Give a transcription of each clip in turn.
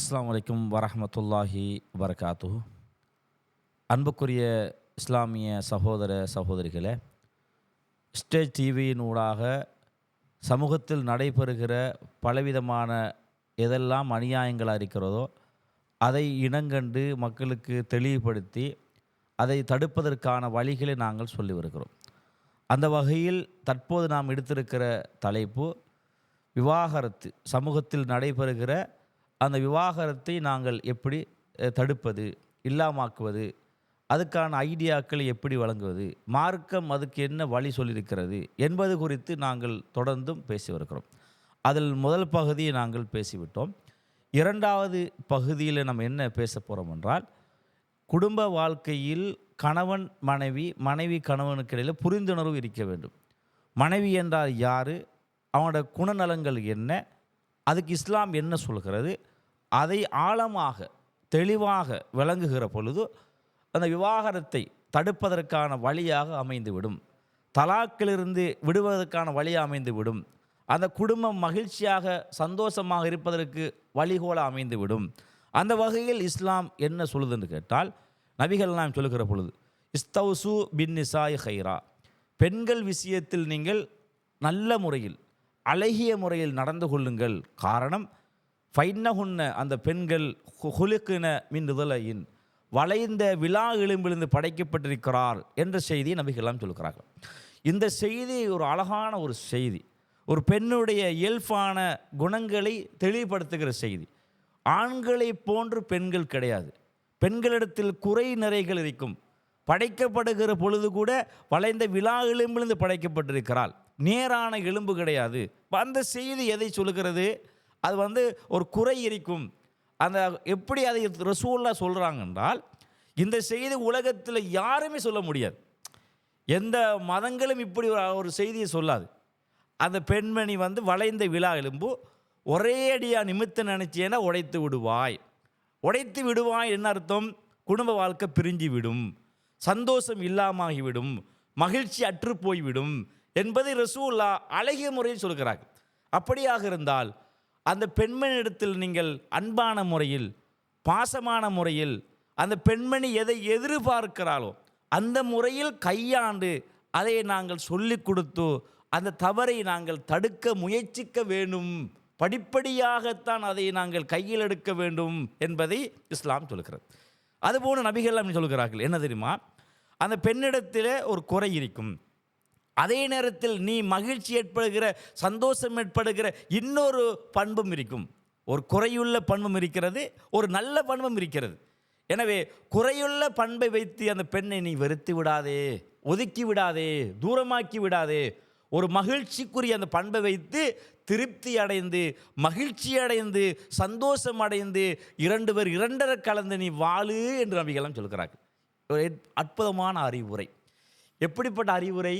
அஸ்ஸலாமு அலைக்கும் வரஹ்மத்துல்லாஹி வபரகாத்துஹு. அன்புக்குரிய இஸ்லாமிய சகோதர சகோதரிகளே, ஸ்டேஜ் டிவியின் ஊடாக சமூகத்தில் நடைபெறுகிற பலவிதமான எதெல்லாம் அநியாயங்களாக இருக்கிறதோ அதை இனங்கண்டு மக்களுக்கு தெளிவுபடுத்தி அதை தடுப்பதற்கான வழிகளை நாங்கள் சொல்லி வருகிறோம். அந்த வகையில் தற்போது நாம் எடுத்திருக்கிற தலைப்பு விவாகரத்து. சமூகத்தில் நடைபெறுகிற அந்த விவாகரத்தை நாங்கள் எப்படி தடுப்பது, இல்லாமாக்குவது, அதுக்கான ஐடியாக்களை எப்படி வழங்குவது, மார்க்கம் அதுக்கு என்ன வழி சொல்லியிருக்கிறது என்பது குறித்து நாங்கள் தொடர்ந்தும் பேசி வருகிறோம். அதில் முதல் பகுதியை நாங்கள் பேசிவிட்டோம். இரண்டாவது பகுதியில் நம்ம என்ன பேச போகிறோம் என்றால், குடும்ப வாழ்க்கையில் கணவன் மனைவி, மனைவி கணவனுக்கு இடையில் புரிந்துணர்வு இருக்க வேண்டும். மனைவி என்றால் யார், அவனோட குணநலங்கள் என்ன, அதுக்கு இஸ்லாம் என்ன சொல்கிறது, அதை ஆழமாக தெளிவாக விளங்குகிற பொழுது அந்த விவாகரத்தை தடுப்பதற்கான வழியாக அமைந்துவிடும். தலாக்கிலிருந்து விடுவதற்கான வழியாக அமைந்துவிடும். அந்த குடும்பம் மகிழ்ச்சியாக சந்தோஷமாக இருப்பதற்கு வழிகோல அமைந்துவிடும். அந்த வகையில் இஸ்லாம் என்ன சொல்லுதுன்னு கேட்டால், நபிகள் நாம் சொல்லுகிற பொழுது இஸ்தௌசு பின் நிசாய் ஹைரா, பெண்கள் விஷயத்தில் நீங்கள் நல்ல முறையில் அழகிய முறையில் நடந்து கொள்ளுங்கள். காரணம், ஃபைன்னஹுன்ன, அந்த பெண்கள் ஹுலுக்குன மின் ரிதலையின், வளைந்த விலா எலும்பிலிருந்து படைக்கப்பட்டிருக்கிறார் என்ற செய்தியை நபிகள்லாம் சொல்கிறார்கள். இந்த செய்தி ஒரு அழகான ஒரு செய்தி, ஒரு பெண்ணுடைய இயல்பான குணங்களை தெளிவுபடுத்துகிற செய்தி. ஆண்களை போன்று பெண்கள் கிடையாது. பெண்களிடத்தில் குறை நிறைகள் இருக்கும். படைக்கப்படுகிற பொழுது கூட வளைந்த விலா எலும்பிலிருந்து படைக்கப்பட்டிருக்கிறாள், நேரான எலும்பு கிடையாது. அந்த செய்தி எதை சொல்லுகிறது? அது ஒரு குறை இருக்கும். அந்த எப்படி அதை ரசூலுல்லாஹ் சொல்கிறாங்க என்றால், இந்த செய்தி உலகத்தில் யாருமே சொல்ல முடியாது. எந்த மதங்களும் இப்படி ஒரு செய்தியை சொல்லாது. அந்த பெண்மணி வளைந்த விலா எலும்பு, ஒரே அடியாக நிமித்த நினைச்சேன்னா உடைத்து விடுவாய். உடைத்து விடுவாய் என்ன அர்த்தம்? குடும்ப வாழ்க்கை பிரிஞ்சு விடும், சந்தோஷம் இல்லாமகிவிடும், மகிழ்ச்சி அற்று போய்விடும் என்பதை ரசூலுல்லாஹ் அழகிய முறையில் சொல்கிறார்கள். அப்படியாக இருந்தால் அந்த பெண்மணியிடத்தில் நீங்கள் அன்பான முறையில், பாசமான முறையில், அந்த பெண்மணி எதை எதிர்பார்க்கிறாளோ அந்த முறையில் கையாண்டு அதை நாங்கள் சொல்லிக் கொடுத்து அந்த தவறை நாங்கள் தடுக்க முயற்சிக்க வேண்டும். படிப்படியாகத்தான் அதை நாங்கள் கையில் எடுக்க வேண்டும் என்பதை இஸ்லாம் சொல்கிறது. அதுபோல நபிகள் சொல்கிறார்கள். என்ன தெரியுமா? அந்த பெண்ணிடத்தில் ஒரு குறை இருக்கும், அதே நேரத்தில் நீ மகிழ்ச்சி ஏற்படுகிற, சந்தோஷம் ஏற்படுகிற இன்னொரு பண்பும் இருக்கும். ஒரு குறையுள்ள பண்பும் இருக்கிறது, ஒரு நல்ல பண்பும் இருக்கிறது. எனவே குறையுள்ள பண்பை வைத்து அந்த பெண்ணை நீ வெறுத்து விடாதே, ஒதுக்கி விடாதே, தூரமாக்கி விடாதே. ஒரு மகிழ்ச்சிக்குரிய அந்த பண்பை வைத்து திருப்தி அடைந்து, மகிழ்ச்சி அடைந்து, சந்தோஷம் அடைந்து, இரண்டு பேர் இரண்டரை கலந்து நீ வாழு என்று நபிகள்லாம் சொல்கிறார்கள். ஒரு அற்புதமான அறிவுரை. எப்படிப்பட்ட அறிவுரை?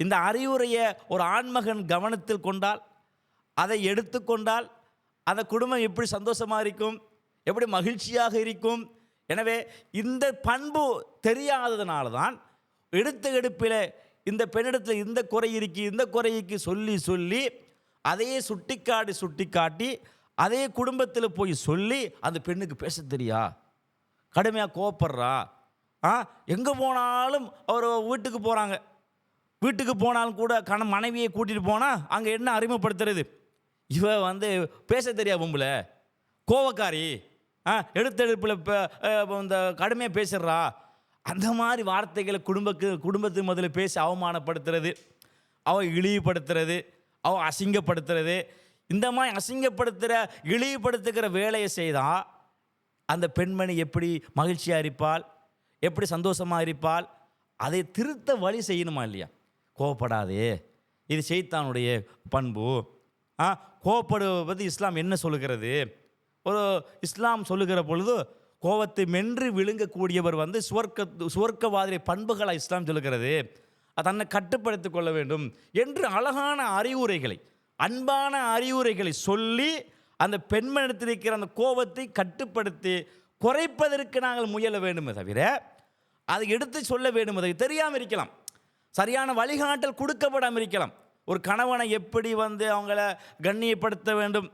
இந்த அறிவுரையை ஒரு ஆண்மகன் கவனத்தில் கொண்டால், அதை எடுத்துக்கொண்டால், அந்த குடும்பம் எப்படி சந்தோஷமாக இருக்கும், எப்படி மகிழ்ச்சியாக இருக்கும். எனவே இந்த பண்பு தெரியாததுனால தான் எடுத்த எடுப்பில் இந்த பெண்ணிடத்தில் இந்த குறை இருக்கு, இந்த குறைக்கு சொல்லி சொல்லி அதையே சுட்டிக்காட்டி அதே குடும்பத்தில் போய் சொல்லி அந்த பெண்ணுக்கு பேச தெரியா, கடுமையாக கோவப்படுறா. எங்கே போனாலும் அவர் வீட்டுக்கு போகிறாங்க, வீட்டுக்கு போனாலும் கூட மனைவியை கூட்டிகிட்டு போனால் அங்கே என்ன அறிமுகப்படுத்துறது? இவ பேச தெரியா பொம்பளை, கோவக்காரி, எடுத்தெடுப்பில் இந்த கடுமையாக பேசுகிறா. அந்த மாதிரி வார்த்தைகளை குடும்பத்து முதல்ல பேசி அவமானப்படுத்துறது, அவள் இழிவுபடுத்துறது, அவள் அசிங்கப்படுத்துறது. இந்த மாதிரி அசிங்கப்படுத்துகிற, இழிவுபடுத்துகிற வேலையை செய்தால் அந்த பெண்மணி எப்படி மகிழ்ச்சியாக இருப்பாள், எப்படி சந்தோஷமாக இருப்பாள்? அதை திருத்த வழி செய்யணுமா இல்லையா? கோவப்படாதே, இது ஷைத்தானுடைய பண்பு. கோவப்படுவது இஸ்லாம் என்ன சொல்லுகிறது? ஒரு இஸ்லாம் சொல்லுகிற பொழுது கோவத்தை மென்று விழுங்கக்கூடியவர் சுவர்க்கவாதிய பண்புகளை இஸ்லாம் சொல்லுகிறது. தன்னை கட்டுப்படுத்திக் கொள்ள வேண்டும் என்று அழகான அறிவுரைகளை, அன்பான அறிவுரைகளை சொல்லி அந்த பெண்மணிடத்தில் இருக்கிற அந்த கோபத்தை கட்டுப்படுத்தி குறைப்பதற்கு நாங்கள் முயல வேண்டுமே தவிர அதை எடுத்து சொல்ல வேண்டும். அதை தெரியாமல் இருக்கலாம், சரியான வழிகாட்டல் கொடுக்கப்படாமல் இருக்கலாம். ஒரு கணவனை எப்படி அவங்கள கண்ணியப்படுத்த வேண்டும்,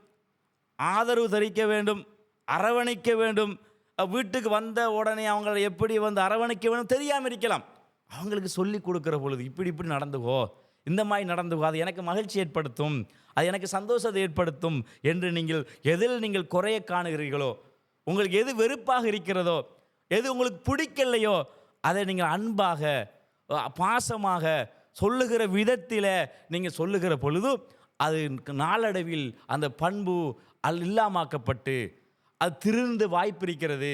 ஆதரவு தெரிவிக்க வேண்டும், அரவணைக்க வேண்டும். வீட்டுக்கு வந்த உடனே அவங்களை எப்படி வந்து அரவணைக்க வேண்டும் தெரியாமல் இருக்கலாம். அவங்களுக்கு சொல்லி கொடுக்குற பொழுது இப்படி இப்படி நடந்துக்கோ, இந்த மாதிரி நடந்துக்கோ, அது எனக்கு மகிழ்ச்சி ஏற்படுத்தும், அது எனக்கு சந்தோஷத்தை ஏற்படுத்தும் என்று நீங்கள் எதில் நீங்கள் குறைய காணுகிறீர்களோ, உங்களுக்கு எது வெறுப்பாக இருக்கிறதோ, எது உங்களுக்கு பிடிக்கலையோ அதை நீங்கள் அன்பாக பாசமாக சொல்லுகிற விதத்தில் நீங்கள் சொல்லுகிற பொழுது அது நாளடைவில் அந்த பண்பு இல்லாமாக்கப்பட்டு அது திருந்து வாய்ப்பு இருக்கிறது.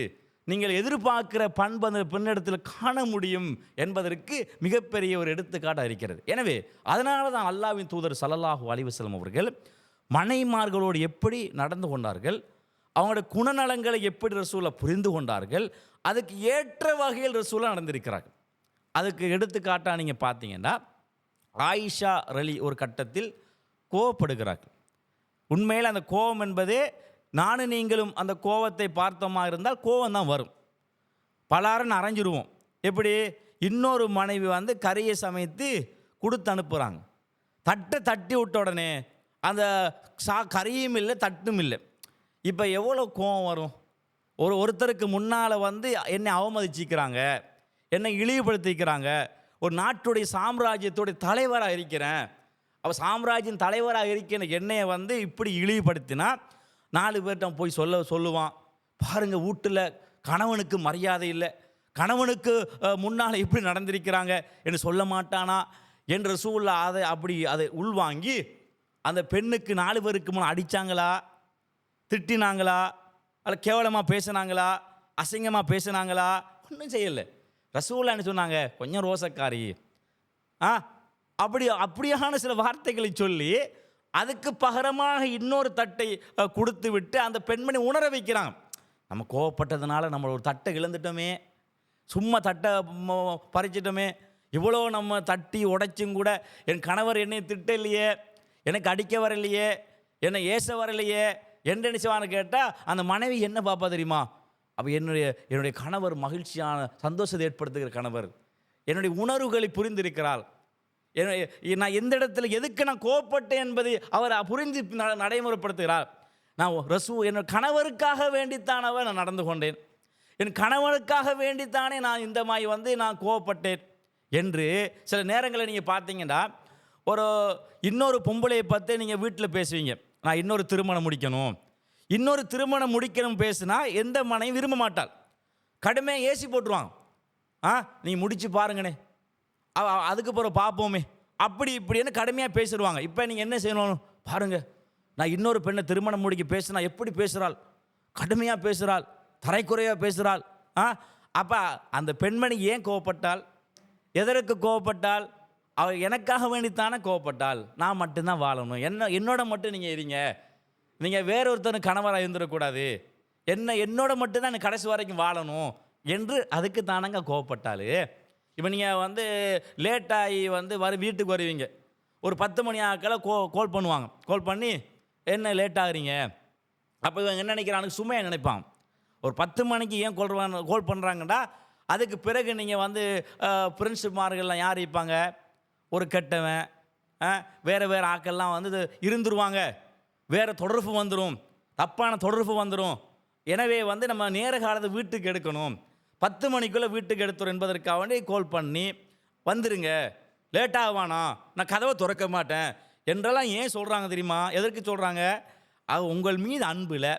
நீங்கள் எதிர்பார்க்கிற பண்பு அந்த பெண்ணிடத்தில் காண முடியும் என்பதற்கு மிகப்பெரிய ஒரு எடுத்துக்காட்டாக இருக்கிறது. எனவே அதனால தான் அல்லாஹ்வின் தூதர் ஸல்லல்லாஹு அலைஹி வஸல்லம் அவர்கள் மனைவிமார்களோடு எப்படி நடந்து கொண்டார்கள், அவங்களோட குணநலங்களை எப்படி ரசூலை புரிந்து கொண்டார்கள், அதுக்கு ஏற்ற வகையில் ரசூலா நடந்திருக்கிறார்கள். அதுக்கு எடுத்துக்காட்டாக நீங்கள் பார்த்தீங்கன்னா ஆயிஷா ரலி ஒரு கட்டத்தில் கோவப்படுகிறார்கள். உண்மையில் அந்த கோபம் என்பதே நானும் நீங்களும் அந்த கோபத்தை பார்த்தோமா இருந்தால் கோபம் தான் வரும். பலாரன்னு அரைஞ்சிருவோம். எப்படி இன்னொரு மனைவி வந்து கறியை சமைத்து கொடுத்து அனுப்புகிறாங்க, தட்டை தட்டி விட்ட உடனே அந்த கறியும் இல்லை தட்டும் இல்லை. இப்போ எவ்வளோ கோபம் வரும். ஒருத்தருக்கு முன்னால் வந்து என்னை அவமதிச்சிக்கிறாங்க, என்னை இழிவுபடுத்திக்கிறாங்க, ஒரு நாட்டுடைய சாம்ராஜ்யத்துடைய தலைவராக இருக்கிறேன், அவள் சாம்ராஜ்யம் தலைவராக இருக்கிற என்னையை வந்து இப்படி இழிவுபடுத்தினா 4 பேர்கிட்ட போய் சொல்லுவான், பாருங்கள் வீட்டில் கணவனுக்கு மரியாதை இல்லை, கணவனுக்கு முன்னால் இப்படி நடந்திருக்கிறாங்க என்று சொல்ல மாட்டானா என்ற சூழல அதை உள்வாங்கி அந்த பெண்ணுக்கு 4 பேருக்கு முன் அடித்தாங்களா, திட்டினாங்களா, அல்ல கேவலமாக பேசினாங்களா, அசிங்கமாக பேசினாங்களா, ஒன்றும் செய்யலை. ரசூலுல்லாஹ் சொன்னாங்க, கொஞ்சம் ரோசக்காரி அப்படியான சில வார்த்தைகளை சொல்லி அதுக்கு பகரமாக இன்னொரு தட்டை கொடுத்து விட்டு அந்த பெண்மணி உணர வைக்கிறாங்க. நம்ம கோவப்பட்டதுனால நம்ம ஒரு தட்டை இழந்துட்டோமே, சும்மா தட்டை பறிச்சிட்டோமே, இவ்வளோ நம்ம தட்டி உடைச்சும் கூட என் கணவர் என்னை திட்டலையே, எனக்கு அடிக்க வரலையே, என்னை ஏச வரலையே என்று நினைச்சவான்னு கேட்டால் அந்த மனைவி என்ன பார்ப்பா தெரியுமா? அப்போ என்னுடைய கணவர் மகிழ்ச்சியான சந்தோஷத்தை ஏற்படுத்துகிற கணவர், என்னுடைய உணர்வுகளை புரிந்திருக்கிறாள், நான் எந்த இடத்துல எதுக்கு நான் கோவப்பட்டேன் என்பதை அவர் புரிந்து நடைமுறைப்படுத்துகிறார். நான் என்னோட கணவருக்காக வேண்டித்தானவ நான் நடந்து கொண்டேன், என் கணவனுக்காக வேண்டித்தானே நான் இந்த மாதிரி வந்து நான் கோவப்பட்டேன் என்று சில நேரங்களில் நீங்கள் பார்த்தீங்கன்னா இன்னொரு பொம்பளையை பார்த்து நீங்கள் வீட்டில் பேசுவீங்க, நான் இன்னொரு திருமணம் முடிக்கணும் பேசுனா எந்த மனைவி விரும்ப மாட்டாள், கடுமையாக ஏசி போட்டுருவாங்க. நீங்கள் முடிச்சு பாருங்கண்ணே, அதுக்கு பிறகு பார்ப்போமே, அப்படி இப்படின்னு கடுமையாக பேசிடுவாங்க. இப்போ நீங்கள் என்ன செய்யணும் பாருங்கள், நான் இன்னொரு பெண்ணை திருமணம் முடிக்க பேசுனா எப்படி பேசுகிறாள், கடுமையாக பேசுகிறாள், தரைக்குறையாக பேசுகிறாள். அப்போ அந்த பெண்மணி ஏன் கோவப்பட்டாள், எதற்கு கோவப்பட்டாள்? அவள் எனக்காக வேண்டித்தானே கோவப்பட்டாள். நான் மட்டும்தான் வாழணும், என்னோட மட்டும் நீங்கள் இருங்க, நீங்கள் வேறொருத்தனுக்கு கணவராக இருந்துடக்கூடாது, என்னோட மட்டும்தான் எனக்கு கடைசி வரைக்கும் வாழணும் என்று அதுக்கு தானங்க கோவப்பட்டாள். இப்போ நீங்கள் வந்து லேட்டாகி வந்து வீட்டுக்கு வருவீங்க, ஒரு 10 மணி ஆக்கெல்லாம் கால் பண்ணுவாங்க, கால் பண்ணி என்ன லேட் ஆகுறீங்க, அப்போ இவங்க என்ன நினைக்கிறானுக்கு சும்மையாக நினைப்பாங்க. ஒரு 10 மணிக்கு ஏன் கால் பண்ணுறாங்கடா, அதுக்கு பிறகு நீங்கள் வந்து ஃப்ரெண்ட்ஷிப்மார்கள்லாம் யார் இருப்பாங்க, ஒரு கெட்டவன் வேறு ஆக்கெல்லாம் வந்து இருந்துருவாங்க, வேறு தொடர்பு வந்துடும், தப்பான தொடர்பு வந்துடும். எனவே வந்து நம்ம நேர காலத்தை வீட்டுக்கு எடுக்கணும், 10 மணிக்குள்ளே வீட்டுக்கு எடுத்துரும் என்பதற்காக வேண்டி கால் பண்ணி வந்துடுங்க, லேட்டாகுவானா, நான் கதவை திறக்க மாட்டேன் என்றெல்லாம் ஏன் சொல்கிறாங்க தெரியுமா? எதற்கு சொல்கிறாங்க? அது உங்கள் மீது அன்பில்,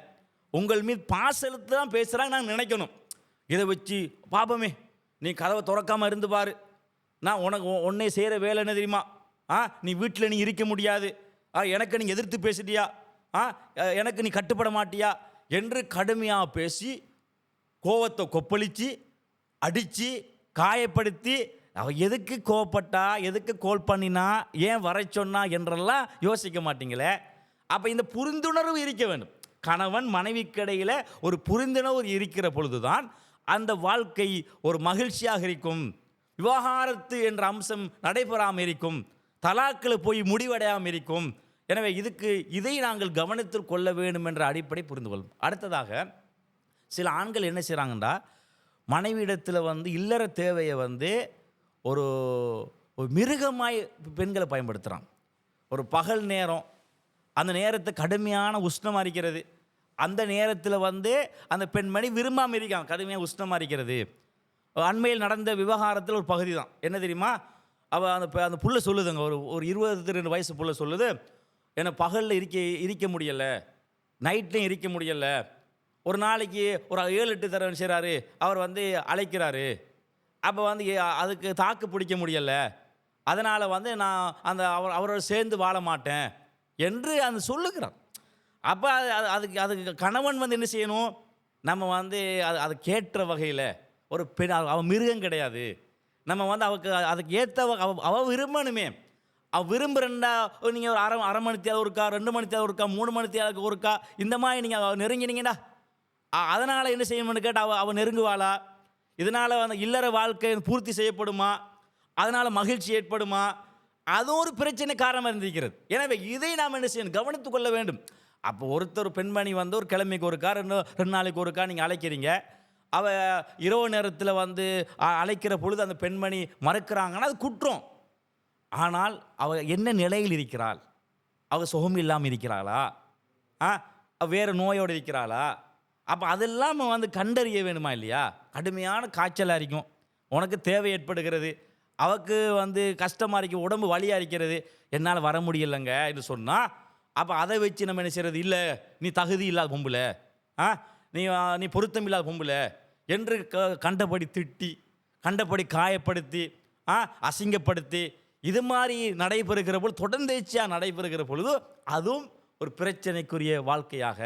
உங்கள் மீது பாசலத்து தான் பேசுகிறாங்க நான் நினைக்கணும். இதை வச்சு பாப்பமே, நீ கதவை திறக்காமல் இருந்து பாரு, நான் உன்னை செய்கிற வேலை என்ன தெரியுமா, நீ வீட்டில் நீ இருக்க முடியாது, எனக்கு நீ எதிர்த்து பேசிட்டியா, எனக்கு நீ கட்டுப்பட மாட்டியா என்று கடுமையாக பேசி கோவத்தை கொப்பளித்து அடித்து காயப்படுத்தி அவள் எதுக்கு கோவப்பட்டா, எதுக்கு கோல் பண்ணினா, ஏன் வர சொன்னா என்றெல்லாம் யோசிக்க மாட்டீங்களே. அப்போ இந்த புரிந்துணர்வு இருக்க வேண்டும். கணவன் மனைவிக்கிடையில் ஒரு புரிந்துணர்வு இருக்கிற பொழுதுதான் அந்த வாழ்க்கை ஒரு மகிழ்ச்சியாக இருக்கும், விவாகரத்து என்ற அம்சம் நடைபெறாமல் இருக்கும், தலாக்கில் போய் முடிவடையாமல் இருக்கும். எனவே இதை நாங்கள் கவனத்தில் கொள்ள வேண்டும் என்ற அடிப்படை புரிந்து கொள்ளும். அடுத்ததாக சில ஆண்கள் என்ன செய்கிறாங்கன்னா, மனைவியிடத்தில் வந்து இல்லற தேவையை வந்து ஒரு மிருகமாய் பெண்களை பயன்படுத்துகிறாங்க. ஒரு பகல் நேரம், அந்த நேரத்தை கடுமையான உஷ்ணமாக இருக்கிறது, அந்த நேரத்தில் வந்து அந்த பெண்மணி விரும்பாமல் இருக்காங்க, கடுமையாக உஷ்ணமாக இருக்கிறது. அண்மையில் நடந்த விவகாரத்தில் ஒரு பகுதி தான் என்ன தெரியுமா, அவள் அந்த புள்ள சொல்லுதுங்க, ஒரு 22 வயசு புள்ள சொல்லுது, எனக்கு பகலில் இருக்க முடியலை, நைட்லையும் இருக்க முடியலை, ஒரு நாளைக்கு ஒரு 7-8 தடவை செய்கிறாரு அவர் வந்து அழைக்கிறாரு, அப்போ வந்து அதுக்கு தாக்கு பிடிக்க முடியலை, அதனால் வந்து நான் அவரோட சேர்ந்து வாழ மாட்டேன் என்று அந்த சொல்லுகிறான். அப்போ அதுக்கு கணவன் வந்து என்ன செய்யணும், நம்ம வந்து அதை கேட்ட வகையில் ஒரு பெண், அவன் மிருகம் கிடையாது, நம்ம வந்து அதுக்கு ஏற்ற அவள் விரும்பணுமே. அவள் விரும்புகிறண்டா நீங்கள் ஒரு அரை மணி தேவை ஒருக்கா, 2 மணி தேவை ஒருக்கா, 3 மணி தேவை ஒருக்கா, இந்த மாதிரி நீங்கள் நெருங்கினீங்கடா, அதனால் என்ன செய்யணும்னு கேட்டால் அவள் நெருங்குவாளா, இதனால் அந்த இல்லற வாழ்க்கை பூர்த்தி செய்யப்படுமா, அதனால் மகிழ்ச்சி ஏற்படுமா, அது ஒரு பிரச்சனை காரணமாக இருந்திருக்கிறது. எனவே இதை நாம் என்ன செய்யணும், கவனித்து கொள்ள வேண்டும். அப்போ ஒருத்தர் பெண்மணி வந்து ஒரு கிழமைக்கு ஒருக்கா, 2 நாளைக்கு ஒருக்கா நீங்கள் அழைக்கிறீங்க, அவள் இரவு நேரத்தில் வந்து அழைக்கிற பொழுது அந்த பெண்மணி மறுக்கிறாங்கன்னா அது குற்றம். ஆனால் அவள் என்ன நிலையில் இருக்கிறாள், அவள் சுகம் இல்லாமல் இருக்கிறாளா, வேறு நோயோடு இருக்கிறாளா, அப்போ அதெல்லாம் வந்து கண்டறிய வேணுமா இல்லையா. கடுமையான காய்ச்சலாக இருக்கும், உனக்கு தேவை ஏற்படுகிறது, அவருக்கு வந்து கஷ்டமாக இருக்கும், உடம்பு வலியாக இருக்கிறது, என்னால் வர முடியலைங்க என்று சொன்னால், அப்போ அதை வச்சு நம்ம என்ன செய்கிறது, இல்லை நீ தகுதி இல்லாத பொம்புல, நீ பொருத்தம் இல்லாத பொம்புல என்று கண்டபடி திட்டி, கண்டபடி காயப்படுத்தி, அசிங்கப்படுத்தி, இது மாதிரி நடைபெறுகிற பொழுது, தொடர்ந்தேச்சியாக நடைபெறுகிற பொழுது அதுவும் ஒரு பிரச்சனைக்குரிய வாழ்க்கையாக,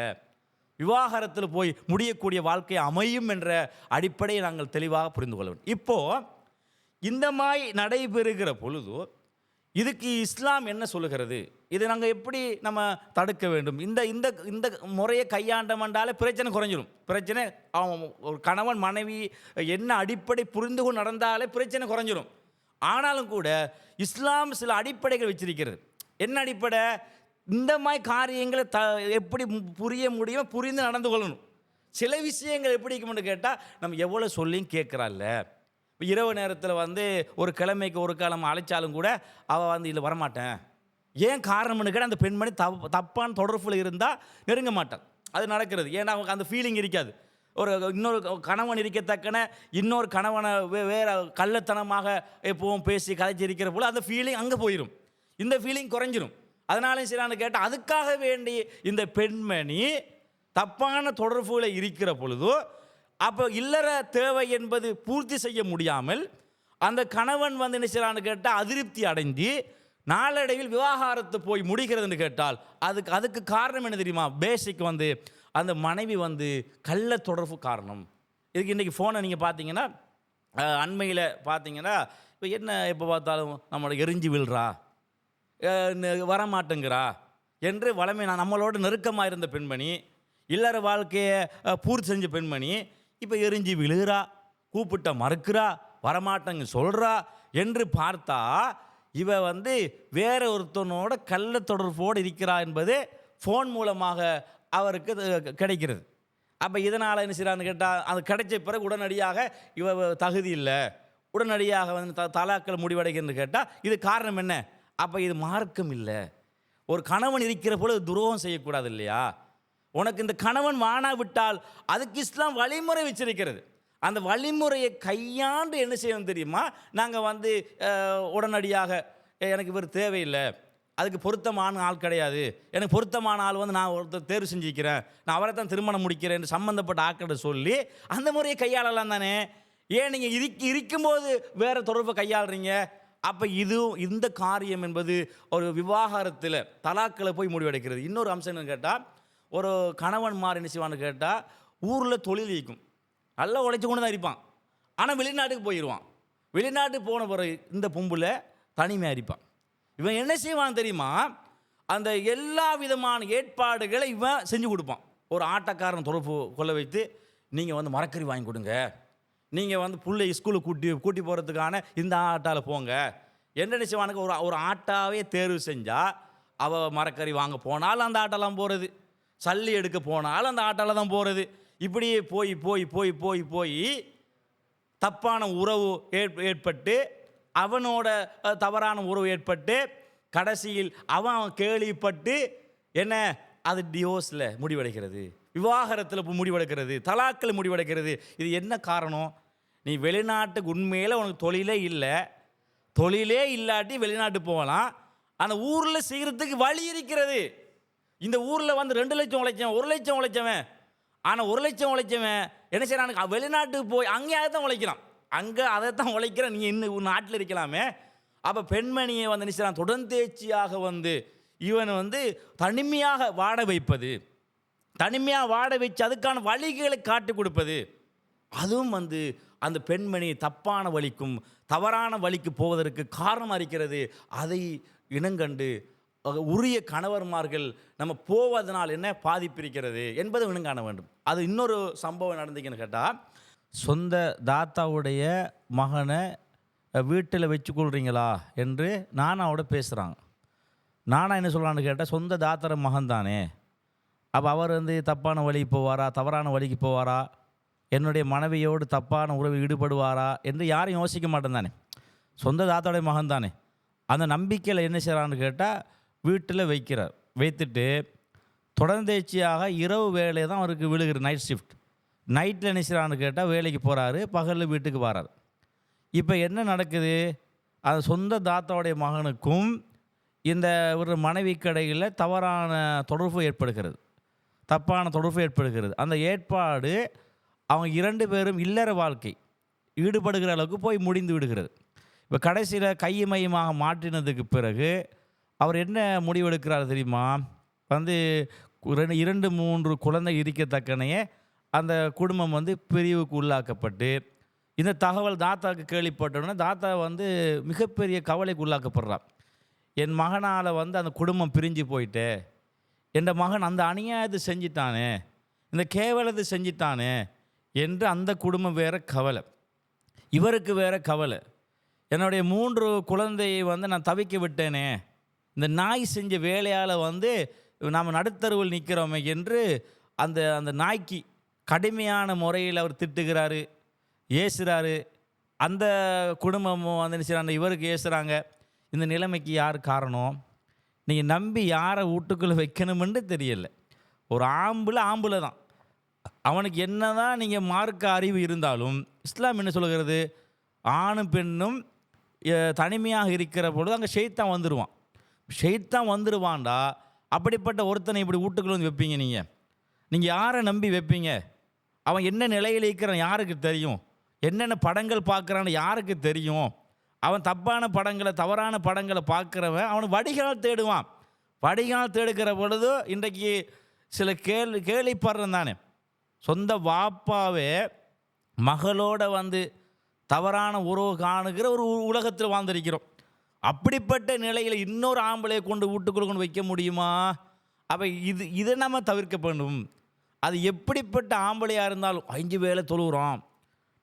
விவாகரத்தில் போய் முடியக்கூடிய வாழ்க்கை அமையும் என்ற அடிப்படையை நாங்கள் தெளிவாக புரிந்து கொள்ள வேண்டும். இப்போது இந்த மாதிரி நடைபெறுகிற பொழுது இதுக்கு இஸ்லாம் என்ன சொல்லுகிறது, இதை நாங்கள் எப்படி நம்ம தடுக்க வேண்டும், இந்த இந்த இந்த முறையை கையாண்டமென்றாலே பிரச்சனை குறைஞ்சிடும். பிரச்சனை ஒரு கணவன் மனைவி என்ன அடிப்படை புரிந்து கொண்டு நடந்தாலே பிரச்சனை குறைஞ்சிடும். ஆனாலும் கூட இஸ்லாம் சில அடிப்படைகள் வச்சிருக்கிறது. என்ன அடிப்படை, இந்த மாதிரி காரியங்களை எப்படி புரிய முடியும், புரிந்து நடந்து கொள்ளணும். சில விஷயங்கள் எப்படி இருக்கும்னு கேட்டால், நம்ம எவ்வளோ சொல்லியும் கேட்குறாள்ல. இப்போ இரவு நேரத்தில் வந்து ஒரு கிழமைக்கு ஒரு காலம் அழைச்சாலும் கூட அவள் வந்து இதில் வரமாட்டேன், ஏன் காரணம்னு கேட்டால் அந்த பெண்மணி தப்பான தொடர்பில் இருந்தால் நெருங்க மாட்டான். அது நடக்கிறது. ஏன்னா அவங்களுக்கு அந்த ஃபீலிங் இருக்காது. இன்னொரு கணவன் இருக்கத்தக்கன இன்னொரு கணவனை வேறு கள்ளத்தனமாக எப்பவும் பேசி கதைச்சி இருக்கிற போல அந்த ஃபீலிங் அங்கே போயிடும், இந்த ஃபீலிங் குறைஞ்சிரும். அதனாலும் சரின்னு கேட்டால் அதுக்காக வேண்டி இந்த பெண்மணி தப்பான தொடர்புகளை இருக்கிற பொழுது, அப்போ இல்லற தேவை என்பது பூர்த்தி செய்ய முடியாமல் அந்த கணவன் வந்து என்ன செய்யறான்னு கேட்டால் அதிருப்தி அடைந்து நாளடைவில் விவாகரத்து போய் முடிகிறதுன்னு கேட்டால் அதுக்கு காரணம் என்ன தெரியுமா, பேசிக் வந்து அந்த மனைவி வந்து கள்ள தொடர்பு காரணம். இதுக்கு இன்றைக்கி ஃபோனை நீங்கள் பார்த்தீங்கன்னா, அண்மையில் பார்த்தீங்கன்னா, இப்போ என்ன எப்போ பார்த்தாலும் நம்மளோட எரிஞ்சு விழுறா, வரமாட்டேங்கிறா என்று வளமை நம்மளோட நெருக்கமாக இருந்த பெண்மணி, இல்லற வாழ்க்கையை பூர்த்தி செஞ்ச பெண்மணி இப்போ எரிஞ்சு விழுகிறா, கூப்பிட்ட மறுக்கிறா, வரமாட்டேங்க சொல்கிறா என்று பார்த்தா இவ வந்து வேற ஒருத்தனோட கள்ள தொடர்போடு இருக்கிறா என்பது ஃபோன் மூலமாக அவருக்கு கிடைக்கிறது. அப்போ இதனால் என்ன செய்யறான்னு கேட்டால், அது கிடைச்ச பிறகு உடனடியாக இவ தகுதி இல்லை, உடனடியாக வந்து தலாக்கள் முடிவடைகிறது கேட்டால் இது காரணம் என்ன, அப்போ இது மார்க்கம் இல்லை. ஒரு கணவன் இருக்கிற போல துரோகம் செய்யக்கூடாது இல்லையா. உனக்கு இந்த கணவன் வானாவிட்டால் அதுக்கு இஸ்லாம் வழிமுறை வச்சிருக்கிறது. அந்த வழிமுறையை கையாண்டு என்ன செய்யணும் தெரியுமா, நாங்கள் வந்து உடனடியாக எனக்கு இவர் தேவையில்லை, அதுக்கு பொருத்தமான ஆள் கிடையாது, எனக்கு பொருத்தமான ஆள் வந்து நான் ஒருத்தர் தேர்வு செஞ்சுக்கிறேன், நான் அவரை தான் திருமணம் முடிக்கிறேன் சம்மந்தப்பட்ட ஆட்களை சொல்லி அந்த முறையை கையாளலாம் தானே. ஏன் நீங்கள் இருக்கும்போது வேறு தொடர்பை கையாளுறீங்க. அப்போ இந்த காரியம் என்பது ஒரு விவாகரத்தில் தலாக்களை போய் முடிவெடுக்கிறது. இன்னொரு அம்சம் என்னன்னு கேட்டால், ஒரு கணவன் மாறி என்ன செய்வான்னு கேட்டால், ஊரில் தொழில் இருக்கும், நல்லா உழைச்சி கொண்டு தான் இருப்பான், ஆனால் வெளிநாட்டுக்கு போயிடுவான். வெளிநாட்டுக்கு போன பிறகு இந்த பொம்புல தனிமையாக இருப்பான். இவன் என்ன செய்வான் தெரியுமா, அந்த எல்லா விதமான ஏற்பாடுகளை இவன் செஞ்சு கொடுப்பான். ஒரு ஆட்டக்காரன் தொடர்பு கொள்ள வைத்து, நீங்கள் வந்து மரக்கறி வாங்கி கொடுங்க, நீங்கள் வந்து பிள்ளை ஸ்கூலுக்கு கூட்டி போகிறதுக்கான இந்த ஆட்டாவில் போங்க என்ன செய்வானுக்கு ஒரு ஆட்டாவே தேர்வு செஞ்சால், அவள் மரக்கறி வாங்க போனாலும் அந்த ஆட்டெல்லாம் போகிறது, சல்லி எடுக்க போனாலும் அந்த ஆட்டால் தான் போகிறது. இப்படியே போய் போய் போய் போய் போய் தப்பான உறவு ஏற்பட்டு, அவனோட தவறான உறவு ஏற்பட்டு, கடைசியில் அவன் கேள்விப்பட்டு என்ன அது டிவோர்ஸில் முடிவடைகிறது, விவாகரத்தில் முடிவெடுக்கிறது, தலாக்கில் முடிவெடுக்கிறது. இது என்ன காரணம்? நீ வெளிநாட்டுக்கு உண்மையில் உனக்கு தொழிலே இல்லாட்டி வெளிநாட்டு போகலாம். அந்த ஊரில் செய்கிறதுக்கு வழி இருக்கிறது. இந்த ஊரில் வந்து 2 லட்சம் உழைச்சவன், 1 லட்சம் உழைச்சவன், ஆனால் 1 லட்சம் உழைச்சவன் என்ன செய்யறானுங்க? வெளிநாட்டுக்கு போய் அங்கே அதை தான் உழைக்கிறான். அங்கே அதை தான் உழைக்கிறான். நீங்கள் இன்னும் நாட்டில் இருக்கலாமே. அப்போ பெண்மணியை வந்து என்ன செய்யறான்? தொடர்ந்தேர்ச்சியாக வந்து இவன் வந்து தனிமையாக வாட வைப்பது, தனிமையாக வாட வச்சு அதுக்கான வழிகளை காட்டி கொடுப்பது, அதுவும் வந்து அந்த பெண்மணி தப்பான வழிக்கும் தவறான வழிக்கு போவதற்கு காரணமாக இருக்கிறது. அதை இனங்கண்டு உரிய கணவர்மார்கள் நம்ம போவதனால் என்ன பாதிப்பு இருக்கிறது என்பதை இனங்காண வேண்டும். அது இன்னொரு சம்பவம் நடந்துக்குன்னு கேட்டால், சொந்த தாத்தாவுடைய மகனை வீட்டில் வச்சுக்கொள்கிறீங்களா என்று நானாவோட பேசுகிறாங்க. நானா என்ன சொல்கிறான்னு கேட்டால், சொந்த தாத்தர மகன் தானே, அப்போ அவர் வந்து தப்பான வழிக்கு போவாரா, தவறான வழிக்கு போவாரா, என்னுடைய மனைவியோடு தப்பான உறவு ஈடுபடுவாரா என்று யாரும் யோசிக்க மாட்டேன் தானே. சொந்த தாத்தாவுடைய மகன் தானே. அந்த நம்பிக்கையில் என்ன செய்கிறான்னு கேட்டால் வீட்டில் வைத்துட்டு தொடர்ந்தேர்ச்சியாக இரவு வேலையை தான் அவருக்கு விழுகிற நைட் ஷிஃப்ட். நைட்டில் என்ன செய்கிறான்னு கேட்டால் வேலைக்கு போகிறாரு, பகலில் வீட்டுக்கு வராரு. இப்போ என்ன நடக்குது? அந்த சொந்த தாத்தாவுடைய மகனுக்கும் இந்த ஒரு மனைவி கடையில் தவறான தொடர்பு ஏற்படுகிறது, தப்பான தொடர்பு ஏற்படுகிறது. அந்த ஏற்பாடு அவங்க 2 பேரும் இல்லற வாழ்க்கை ஈடுபடுகிற அளவுக்கு போய் முடிந்து விடுகிறது. இப்போ கடைசியில் கையமையமாக மாற்றினதுக்கு பிறகு அவர் என்ன முடிவெடுக்கிறார் தெரியுமா? வந்து 2-3 குழந்தை இருக்கத்தக்கனையே அந்த குடும்பம் வந்து பிரிவுக்கு உள்ளாக்கப்பட்டு, இந்த தகவல் தாத்தாவுக்கு கேள்விப்பட்டோன்னா தாத்தா வந்து மிகப்பெரிய கவலைக்கு உள்ளாக்கப்படுறார். என் மகனால் வந்து அந்த குடும்பம் பிரிஞ்சு போயிட்டு, என் மகன் அந்த அநியாயத்தை செஞ்சிட்டானே, இந்த கேவலத்தை செஞ்சிட்டானே என்று அந்த குடும்பம் வேற கவலை, இவருக்கு வேற கவலை. என்னுடைய 3 குழந்தையை வந்து நான் தவிக்க விட்டேனே, இந்த நாய் செஞ்ச வேலையால் வந்து நாம் நடுத்தருவில் நிற்கிறோமே என்று அந்த அந்த நாய்க்கு கடுமையான முறையில் அவர் திட்டுகிறாரு, ஏசுகிறாரு. அந்த குடும்பமும் வந்து நினைச்சாங்க, இவருக்கு ஏசுகிறாங்க. இந்த நிலைமைக்கு யார் காரணம்? நீங்கள் நம்பி யாரை வீட்டுக்குள்ளே வைக்கணுமென்று தெரியல. ஒரு ஆம்பளை தான். அவனுக்கு என்ன தான் நீங்கள் மார்க்க அறிவு இருந்தாலும் இஸ்லாம் என்ன சொல்கிறது? ஆணும் பெண்ணும் தனிமையாக இருக்கிற பொழுது அங்கே ஷைத்தான் வந்துடுவான். ஷைத்தான் வந்துடுவான்டா. அப்படிப்பட்ட ஒருத்தனை இப்படி வீட்டுக்குள்ள வந்து வைப்பீங்க? நீங்கள் யாரை நம்பி வைப்பீங்க? அவன் என்ன நிலையில் இருக்கிறான் யாருக்கு தெரியும்? என்னென்ன படங்கள் பார்க்குறான்னு யாருக்கு தெரியும்? அவன் தப்பான படங்களை, தவறான படங்களை பார்க்குறவன் அவன் வடிகால் தேடுவான். வடிகால் தேடுக்கிற பொழுது இன்றைக்கு சில கேள்விப்படுறேன் தானே. சொந்த வாப்பாவே மகளோட வந்து தவறான உறவு காணுகிற ஒரு உலகத்தில் வாழ்ந்திருக்கிறோம். அப்படிப்பட்ட நிலையில் இன்னொரு ஆம்பளையை கொண்டு வீட்டுக்குள்ள கொண்டு வைக்க முடியுமா? அப்போ இதை நம்ம தவிர்க்க வேண்டும். அது எப்படிப்பட்ட ஆம்பளையாக இருந்தாலும் 5 வேளை தொழுகிறான்,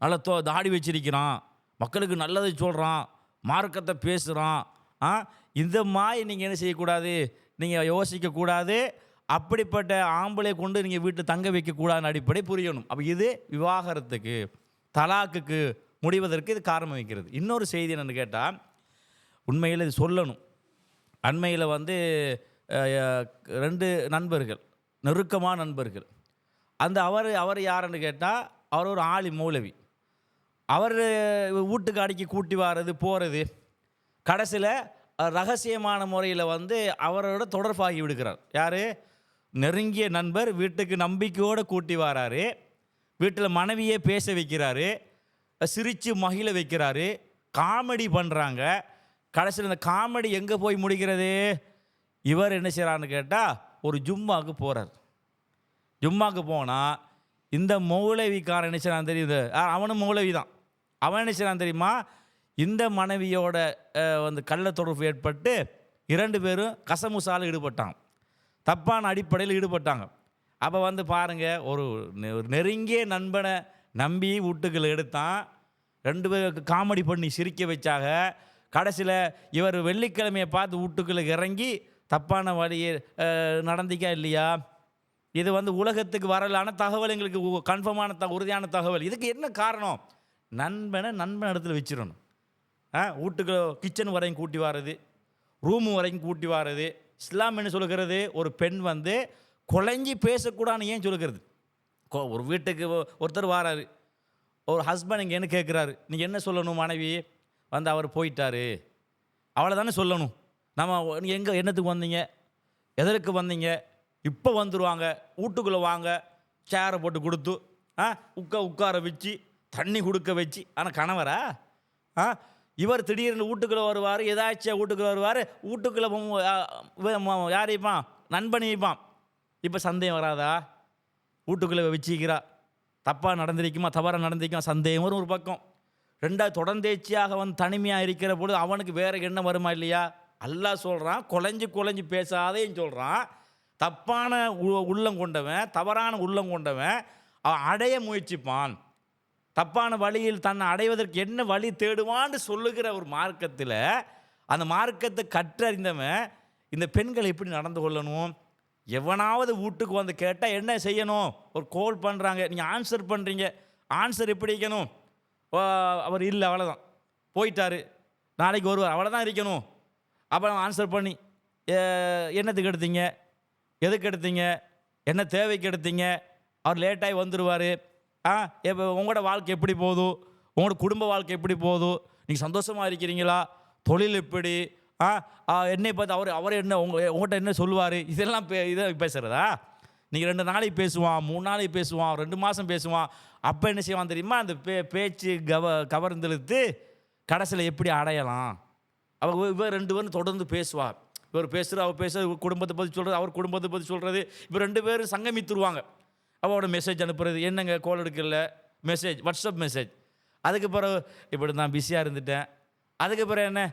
நல்லா தாடி வச்சிருக்கிறான், மக்களுக்கு நல்லதை சொல்கிறான், மார்க்கத்தை பேசுகிறான், இந்த மாதிரி நீங்கள் என்ன செய்யக்கூடாது? நீங்கள் யோசிக்கக்கூடாது. அப்படிப்பட்ட ஆம்பளை கொண்டு நீங்கள் வீட்டு தங்க வைக்கக்கூடாதுன்னு அடிப்படை புரியணும். அப்போ இது விவாகரத்துக்கு, தலாக்குக்கு முடிவதற்கு இது காரணம் வைக்கிறது. இன்னொரு செய்தி என்னென்னு கேட்டால், உண்மையில் இது சொல்லணும். அண்மையில் வந்து 2 நண்பர்கள், நெருக்கமான நண்பர்கள். அந்த அவர் யாருன்னு கேட்டால், அவர் ஒரு ஆலி மௌலவி. அவர் வீட்டுக்கு அடிக்கி கூட்டி வர்றது போகிறது, கடைசியில் ரகசியமான முறையில் வந்து அவரோட தொடர்பாகி விடுகிறார். யார்? நெருங்கிய நண்பர் வீட்டுக்கு நம்பிக்கையோடு கூட்டி வராரு, வீட்டில் மனைவியே பேச வைக்கிறாரு, சிரித்து மகிழ வைக்கிறாரு, காமெடி பண்ணுறாங்க. கடைசியில் இந்த காமெடி எங்கே போய் முடிக்கிறது? இவர் என்ன செய்கிறான்னு கேட்டால் ஒரு ஜும்மாவுக்கு போகிறார். ஜும்மாவுக்கு போனால் இந்த மௌலவிக்காரன் என்ன செய்கிறான் தெரியுது? அவனும் மௌலவி தான். அவன் என்ன செய்கிறான் தெரியுமா? இந்த மனைவியோட வந்து கள்ள தொடர்பு ஏற்பட்டு 2 பேரும் கசமுசால ஈடுபட்டாங்க, தப்பான அடிப்படையில் ஈடுபட்டாங்க. அப்போ வந்து பாருங்கள், ஒரு நெருங்கிய நண்பனை நம்பி வீட்டுக்களை எடுத்தான், 2 பேருக்கு காமெடி பண்ணி சிரிக்க வச்சாங்க. கடைசியில் இவர் வெள்ளிக்கிழமையை பார்த்து வீட்டுக்குள்ளே இறங்கி தப்பான வழியை நடந்திக்கா இல்லையா? இது வந்து உலகத்துக்கு வரலான தகவல், எங்களுக்கு கன்ஃபார்மான உறுதியான தகவல். இதுக்கு என்ன காரணம்? நண்பன் இடத்துல வச்சிடணும். வீட்டுக்கு கிச்சன் வரையும் கூட்டி வாரது, ரூமு வரைக்கும் கூட்டி வாரது. இஸ்லாம் என்ன சொல்கிறது? ஒரு பெண் வந்து குழஞ்சி பேசக்கூடாதுன்னு ஏன் சொல்லுகிறது? ஒரு வீட்டுக்கு ஒருத்தர் வாராரு, ஒரு ஹஸ்பண்ட் இங்கே என்ன கேட்குறாரு, நீங்கள் என்ன சொல்லணும்? மனைவி வந்து அவர் போயிட்டாரு, அவளை தானே சொல்லணும். நம்ம நீங்கள் எங்கே என்னத்துக்கு வந்தீங்க, எதற்கு வந்தீங்க, இப்போ வந்துடுவாங்க, வீட்டுக்குள்ளே வாங்க, சேரை போட்டு கொடுத்து உட்கார வச்சு தண்ணி கொடுக்க வச்சு. ஆனால் கணவரா? இவர் திடீர்னு வீட்டுக்குள்ளே வருவார், ஏதாச்சும் வீட்டுக்குள்ளே வருவார், வீட்டுக்குள்ளே யாரைப்பான், நண்பனைப்பான். இப்போ சந்தேகம் வராதா? வீட்டுக்குள்ளே வச்சுக்கிறா, தப்பாக நடந்திருக்குமா, தவறாக நடந்திருக்குமா, சந்தேகம் வரும் ஒரு பக்கம். ரெண்டாவது, தொடர்ந்தேச்சியாக வந்து தனிமையாக இருக்கிற பொழுது அவனுக்கு வேறு எண்ணம் வருமா இல்லையா? அல்லாஹ் சொல்கிறான், குழஞ்சி பேசாதேன்னு சொல்கிறான். தப்பான உள்ளம் கொண்டவன், தவறான உள்ளம் கொண்டவன் அவன் அடைய முயற்சிப்பான். தப்பான வழியில் தன்னை அடைவதற்கு என்ன வழி தேடுவான்னு சொல்லுகிற ஒரு மார்க்கத்தில், அந்த மார்க்கத்தை கற்றறிந்தவன் இந்த பெண்கள் எப்படி நடந்து கொள்ளணும், எவனாவது வீட்டுக்கு வந்து கேட்டால் என்ன செய்யணும், ஒரு கால் பண்ணுறாங்க, நீங்கள் ஆன்சர் பண்ணுறீங்க, ஆன்சர் எப்படி இருக்கணும்? அவர் இல்லை, அவ்வளோதான், போயிட்டார், நாளைக்கு வருவார், அவ்வளோதான் இருக்கணும். அப்புறம் ஆன்சர் பண்ணி என்னத்துக்கு எடுத்தீங்க, எதுக்கு எடுத்தீங்க, என்ன தேவைக்கு எடுத்தீங்க, அவர் லேட்டாகி வந்துடுவார், இப்போ உங்களோட வாழ்க்கை எப்படி போகுது, உங்களோட குடும்ப வாழ்க்கை எப்படி போகுது, நீங்கள் சந்தோஷமாக இருக்கிறீங்களா, தொழில் எப்படி, என்னை பார்த்து அவர் என்ன உங்கள்கிட்ட என்ன சொல்லுவார், இதெல்லாம் இதை பேசுகிறதா? நீங்கள் 2 நாளைக்கு பேசுவான், 3 நாளைக்கு பேசுவான், 2 மாதம் பேசுவான். அப்போ என்ன செய்வான் தெரியுமா? அந்த பேச்சு கவர்ந்தெழுத்து கடைசியில் எப்படி அடையலாம். இவர் 2 பேரும் தொடர்ந்து பேசுவார். இவர் பேசுகிற, அவர் பேசுகிற, குடும்பத்தை பற்றி சொல்கிறது, அவர் குடும்பத்தை பற்றி சொல்கிறது. இப்போ 2 பேரும் சங்கமித்துருவாங்க. அவரோட மெசேஜ் அனுப்புறது, என்னங்க கால் எடுக்கல, மெசேஜ், வாட்ஸ்அப் மெசேஜ். அதுக்கு பிறகு இப்படி நான் பிஸியாக இருந்துட்டேன். அதுக்கு பிறகு என்ன,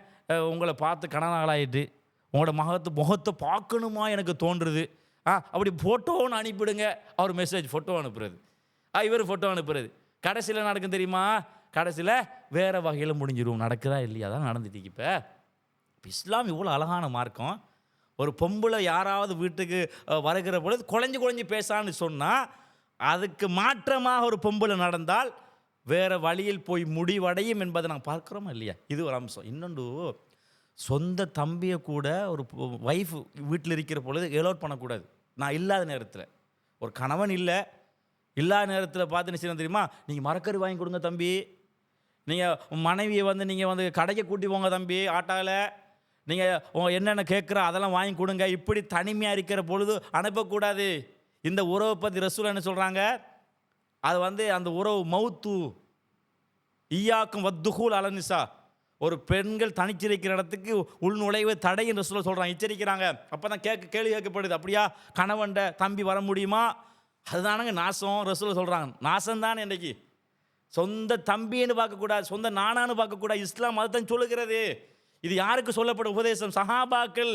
உங்களை பார்த்து கனநாளாயிட்டு, உங்களோட முகத்தை பார்க்கணுமா எனக்கு தோன்றுறது, அப்படி ஃபோட்டோன்னு அனுப்பிவிடுங்க. அவர் மெசேஜ் ஃபோட்டோ அனுப்புறது, இவர் ஃபோட்டோ அனுப்புறது. கடைசியில் நடக்கும் தெரியுமா? கடைசியில் வேறு வகையில் முடிஞ்சிடும். நடக்குதா இல்லையா? தான் நடந்துட்டு. இப்போ இஸ்லாம் இவ்வளோ அழகான மார்க்கம். ஒரு பொம்பளை யாராவது வீட்டுக்கு வருகிற பொழுது குழஞ்சி பேசான்னு சொன்னால், அதுக்கு மாற்றமாக ஒரு பொம்பளை நடந்தால் வேறு வழியில் போய் முடிவடையும் என்பதை நாங்கள் பார்க்குறோமா இல்லையா? இது ஒரு அம்சம். இன்னொன்று, சொந்த தம்பியை கூட ஒரு ஒய்ஃப் வீட்டில் இருக்கிற பொழுது எலோட் பண்ணக்கூடாது. நான் இல்லாத நேரத்தில், ஒரு கணவன் இல்லாத நேரத்தில் பார்த்து என்ன செய்யணும் தெரியுமா? நீங்கள் மரக்கறி வாங்கி கொடுங்க தம்பி, நீங்கள் மனைவியை வந்து நீங்கள் வந்து கடைக்கு கூட்டி போங்க தம்பி, ஆட்டாவில் நீங்கள் என்னென்ன கேட்குற அதெல்லாம் வாங்கி கொடுங்க. இப்படி தனிமையாக இருக்கிற பொழுது அனுப்பக்கூடாது. இந்த உறவை பற்றி ரசூல் என்ன சொல்கிறாங்க? அது வந்து அந்த உறவு மௌத்து ஈயாக்கும் வத்துகூல் அலனிசா, ஒரு பெண்கள் தனிச்சிருக்கிற இடத்துக்கு உள் நுழைவு தடைன்னு ரசூல் சொல்கிறாங்க, எச்சரிக்கிறாங்க. அப்போ தான் கேள்வி கேட்கப்படுது, அப்படியா கணவன்ட தம்பி வர முடியுமா? அதுதானங்க நாசம். ரசூல் சொல்கிறாங்க, நாசம்தான். இன்றைக்கி சொந்த தம்பின்னு பார்க்கக்கூடாது, சொந்த நானான்னு பார்க்கக்கூடாது. இஸ்லாம் அதுதான் சொல்லுகிறது. இது யாருக்கு சொல்லப்பட்ட உபதேசம்? சஹாபாக்கள்,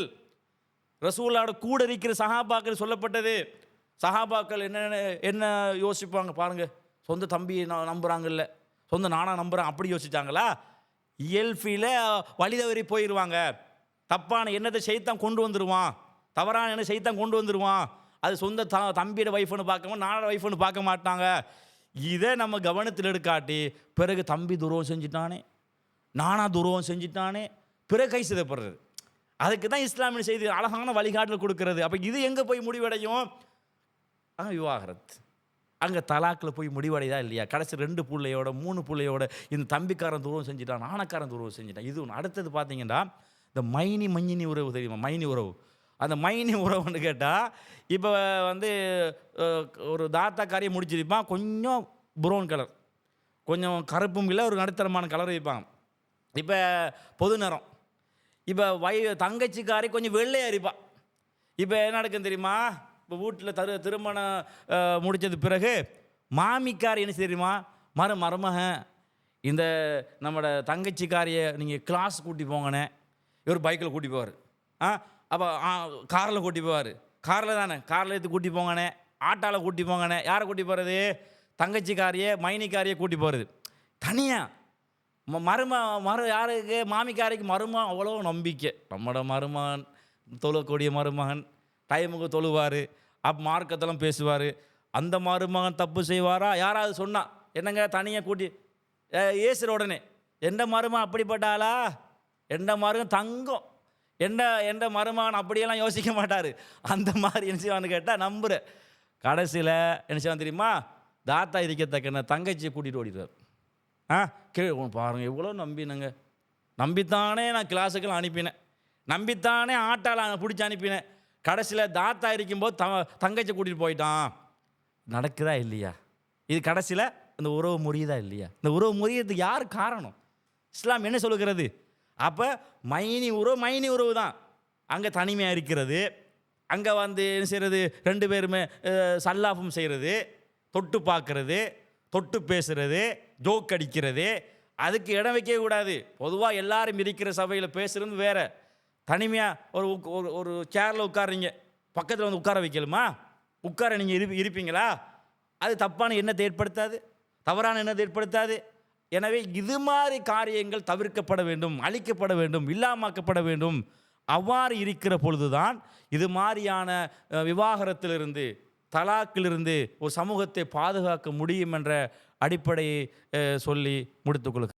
ரசூலோட கூட இருக்கிற சஹாபாக்கள் சொல்லப்பட்டது. சஹாபாக்கள் என்ன யோசிப்பாங்க பாருங்கள். சொந்த தம்பி நம்புகிறாங்கல்ல, சொந்த நானா நம்புகிறாங்க, அப்படி யோசிச்சாங்களா? இயல்பில் வழிதவறி போயிடுவாங்க. தப்பான எண்ணத்தை செய்தான் கொண்டு வந்துடுவான், தவறான எண்ணம் செய்தான் கொண்டு வந்துடுவான். அது சொந்த தம்பியோட ஒய்ஃப்னு பார்க்க, நானோட ஒய்ஃப்னு பார்க்க மாட்டாங்க. இதை நம்ம கவனத்தில் எடுக்காட்டி பிறகு தம்பி துரோகம் செஞ்சிட்டானே, நானா துரோகம் செஞ்சிட்டானே, பிறகு கை சிதப்படுறது. அதுக்கு தான் இஸ்லாமிய செய்தி அழகான வழிகாட்டல் கொடுக்கறது. அப்போ இது எங்கே போய் முடிவடையும்? விவாகரத்து. அங்கே தலாக்கில் போய் முடிவடைதா இல்லையா? கடைசி 2 பிள்ளையோட 3 பிள்ளையோட இந்த தம்பிக்காரன் துரோகம் செஞ்சிட்டான், நாணக்காரன் துரோகம் செஞ்சிட்டான். இது ஒன்று. அடுத்தது பார்த்தீங்கன்னா இந்த மஞ்சினி உறவு தெரியுமா? மைனி உறவு. அந்த மைனி உறவுன்னு கேட்டால், இப்போ வந்து ஒரு தாத்தா காரியை முடிச்சிருப்பான், கொஞ்சம் ப்ரௌன் கலர், கொஞ்சம் கருப்பும் இல்லை, ஒரு நடுத்தரமான கலர் வைப்பாங்க. இப்போ பொது நிறம். இப்போ தங்கச்சிக்காரி கொஞ்சம் வெள்ளையாக இருப்பான். இப்போ என்ன நடக்குன்னு தெரியுமா? இப்போ வீட்டில் திருமணம் முடித்தது பிறகு மாமிக்காரி என்ன தெரியுமா? மருமகன் இந்த நம்மளோட தங்கச்சிக்காரியை நீங்கள் கிளாஸ் கூட்டி போங்கண்ணே, இவர் பைக்கில் கூட்டி போவார். அப்போ காரில் கூட்டி போவார். காரில் தானே, காரில் எடுத்து கூட்டி போங்கண்ணே, ஆட்டாவில் கூட்டி போங்கண்ணே. யாரை கூட்டி போகிறது? தங்கச்சிக்காரியை மைனிக்காரியை கூட்டி போகிறது. தனியாக யாருக்கு? மாமிக்காரிக்கு மருமகன் அவ்வளோ நம்பிக்கை. நம்மளோட மருமகன் தொழக்கூடிய மருமகன், டைமுக்கு தொழுவார், மார்க்கத்தெல்லாம் பேசுவார். அந்த மருமகன் தப்பு செய்வாரா? யாராவது சொன்னால் என்னங்க தனியாக கூட்டி ஏசுகிற உடனே, எந்த மருமகன் அப்படிப்பட்டாளா, எந்த மருமகன் தங்கம், எந்த மருமகன் அப்படியெல்லாம் யோசிக்க மாட்டார். அந்த மாதிரி என்ன செய்வான்னு கேட்டால் நம்புகிறேன். கடைசியில் என்ன செய்வான் தெரியுமா? தாத்தா இருக்கத்தக்கன தங்கச்சியை கூட்டிகிட்டு ஓடிடுவார். பாருங்கள் எவ்வளோ நம்பினங்க, நம்பித்தானே நான் கிளாஸுக்கெல்லாம் அனுப்பினேன், நம்பித்தானே ஆட்டால் பிடிச்சி அனுப்பினேன், கடைசியில் தாத்தா இருக்கும்போது தங்கச்சி கூட்டிகிட்டு போயிட்டான். நடக்குதா இல்லையா? இது கடைசியில் இந்த உறவு முறியுதா இல்லையா? இந்த உறவு முறியதுக்கு யார் காரணம்? இஸ்லாம் என்ன சொல்லுகிறது? அப்போ மைனி உறவு தான். அங்கே தனிமையாக இருக்கிறது, அங்கே என்ன செய்கிறது, 2 பேருமே சல்லாபம் செய்கிறது, தொட்டு பார்க்கறது, தொட்டு பேசுகிறது, ஜோக் அடிக்கிறது, அதுக்கு இடம் வைக்கவே கூடாது. பொதுவாக எல்லாரும் இருக்கிற சபையில் பேசுகிறது வேறு. தனிமையாக ஒரு சேரில் உட்காருறீங்க, பக்கத்தில் வந்து உட்கார வைக்கலுமா? உட்கார நீங்கள் இருப்பீங்களா? அது தப்பான எண்ணத்தை ஏற்படுத்தாது, தவறான எண்ணத்தை ஏற்படுத்தாது. எனவே இது மாதிரி காரியங்கள் தவிர்க்கப்பட வேண்டும், அழிக்கப்பட வேண்டும், இல்லாமக்கப்பட வேண்டும். அவ்வாறு இருக்கிற பொழுதுதான் இது மாதிரியான விவாகரத்திலிருந்து, தலாக்கிலிருந்து ஒரு சமூகத்தை பாதுகாக்க முடியும் என்ற அடிப்படையை சொல்லி முடித்துக்கொள்கிறேன்.